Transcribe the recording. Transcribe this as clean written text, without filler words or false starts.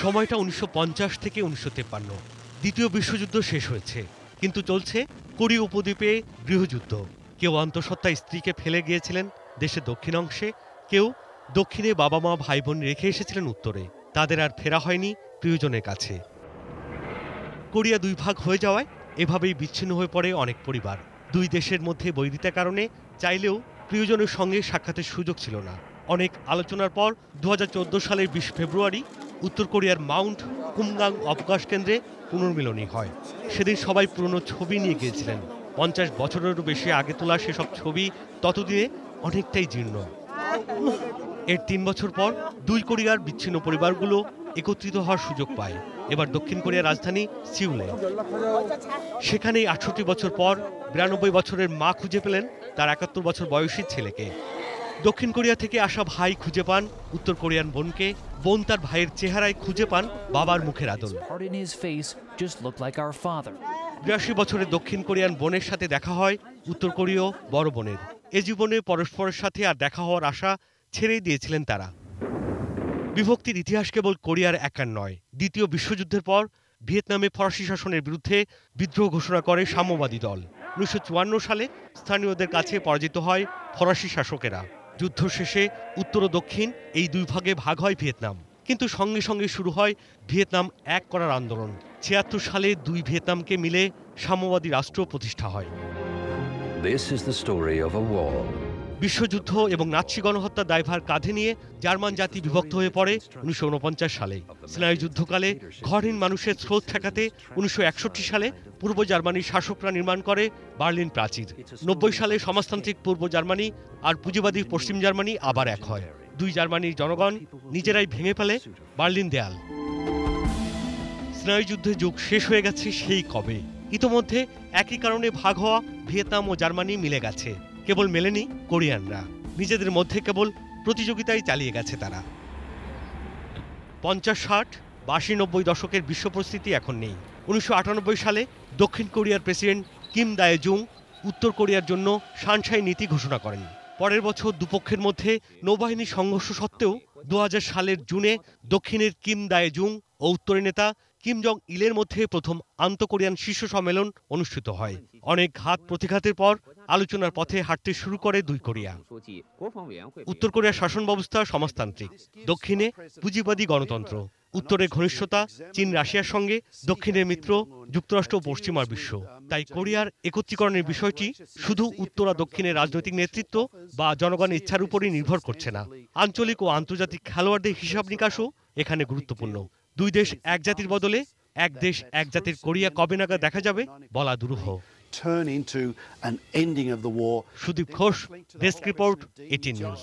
সময়টা 1950 থেকে 1953। দ্বিতীয় বিশ্বযুদ্ধ শেষ হয়েছে, কিন্তু চলছে কোরীয় উপদ্বীপে গৃহযুদ্ধ। কেউ অন্তঃসত্ত্বা স্ত্রীকে ফেলে গিয়েছিলেন দেশের দক্ষিণ অংশে, কেউ দক্ষিণে বাবা মা ভাই বোন রেখে এসেছিলেন উত্তরে। তাদের আর ফেরা হয়নি প্রিয়জনের কাছে। কোরিয়া দুই ভাগ হয়ে যাওয়ায় এভাবেই বিচ্ছিন্ন হয়ে পড়ে অনেক পরিবার। দুই দেশের মধ্যে বৈরিতার কারণে চাইলেও প্রিয়জনের সঙ্গে সাক্ষাতের সুযোগ ছিল না। অনেক আলোচনার পর 2014 সালের 20 ফেব্রুয়ারি উত্তর কোরিয়ার মাউন্ট কুমগাং অবকাশ কেন্দ্রে পুনর্মিলনী হয়। সেদিন সবাই পুরনো ছবি নিয়ে গিয়েছিলেন। 50 বছরেরও বেশি আগে তোলা সেসব ছবি ততদিনে অনেকটাই জীর্ণ। এর 3 বছর পর দুই কোরিয়ার বিচ্ছিন্ন পরিবারগুলো একত্রিত হওয়ার সুযোগ পায়, এবার দক্ষিণ কোরিয়ার রাজধানী সিউলে। সেখানেই 68 বছর পর 92 বছরের মা খুঁজে পেলেন তার 71 বছর বয়সী ছেলেকে। দক্ষিণ কোরিয়া থেকে আসা ভাই খুঁজে পান উত্তর কোরিয়ান বোনকে, বোন তার ভাইয়ের চেহারায় খুঁজে পান বাবার মুখের আদল। 82 বছরের দক্ষিণ কোরিয়ান বোনের সাথে দেখা হয় উত্তর কোরীয় বড় বোনের। এ জীবনে পরস্পরের সাথে আর দেখা হওয়ার আশা ছেড়েই দিয়েছিলেন তারা। বিভক্তির ইতিহাস কেবল কোরিয়ার একার নয়। দ্বিতীয় বিশ্বযুদ্ধের পর ভিয়েতনামে ফরাসি শাসনের বিরুদ্ধে বিদ্রোহ ঘোষণা করে সাম্যবাদী দল। 1954 সালে স্থানীয়দের কাছে পরাজিত হয় ফরাসি শাসকেরা। যুদ্ধ শেষে উত্তর ও দক্ষিণ এই দুই ভাগে ভাগ হয় ভিয়েতনাম, কিন্তু সঙ্গে সঙ্গে শুরু হয় ভিয়েতনাম এক করার আন্দোলন। 76 সালে দুই ভিয়েতনামকে মিলে সাম্যবাদী রাষ্ট্র প্রতিষ্ঠা হয়। বিশ্বযুদ্ধ এবং নাৎসি গণহত্যার দায়ভার কাঁধে নিয়ে জার্মান জাতি বিভক্ত হয়ে পড়ে 1949 সালে। স্নায়ুযুদ্ধকালে ঘরহীন মানুষের স্রোত ঠেকাতে 1961 সালে পূর্ব জার্মানির শাসকরা নির্মাণ করে বার্লিন প্রাচীর। 90 সালে সমাজতান্ত্রিক পূর্ব জার্মানি আর পুঁজিবাদী পশ্চিম জার্মানি আবার এক হয়। দুই জার্মানির জনগণ নিজেরাই ভেঙে ফেলে বার্লিন দেয়াল। স্নায়ুযুদ্ধের যুগ শেষ হয়ে গেছে সেই কবে। ইতোমধ্যে একই কারণে ভাগ হওয়া ভিয়েতনাম ও জার্মানি মিলে গেছে, কেবল মেলেনি কোরিয়ানরা। নিজেদের মধ্যে কেবল প্রতিযোগিতাই চালিয়ে গেছে তারা। 50, 60, 80, 90 দশকের বিশ্ব পরিস্থিতি এখন নেই। 1998 সালে দক্ষিণ কোরিয়ার প্রেসিডেন্ট কিম দায়ে-জুং উত্তর কোরিয়ার জন্য সানশাই নীতি ঘোষণা করেন। পরের বছর দুপক্ষের মধ্যে নৌবাহিনীর সংঘর্ষ সত্ত্বেও 2000 সালের জুনে দক্ষিণের কিম দায়ে-জুং ও উত্তরের নেতা কিম জং ইলের মধ্যে প্রথম আন্তঃকোরিয়ান শীর্ষ সম্মেলন অনুষ্ঠিত হয়। অনেক ঘাত প্রতিঘাতের পর আলোচনার পথে হাঁটতে শুরু করে দুই কোরিয়া। উত্তর কোরিয়ার শাসন ব্যবস্থা সমাজতান্ত্রিক, দক্ষিণে পুঁজিবাদী গণতন্ত্র। উত্তরে ঘনিষ্ঠতা চীন রাশিয়ার সঙ্গে, দক্ষিণের মিত্র যুক্তরাষ্ট্র ও পশ্চিমা বিশ্ব। তাই কোরিয়ার একত্রীকরণের বিষয়টি শুধু উত্তর আর দক্ষিণের রাজনৈতিক নেতৃত্ব বা জনগণের ইচ্ছার উপরই নির্ভর করছে না। আঞ্চলিক ও আন্তর্জাতিক খেলোয়াড়দের হিসাব নিকাশও এখানে গুরুত্বপূর্ণ। দুই দেশ এক জাতির বদলে এক দেশ এক জাতির কোরিয়া কবে নাগাদ দেখা যাবে বলা দুরূহ। Sudip Ghosh, desk report, 18 news.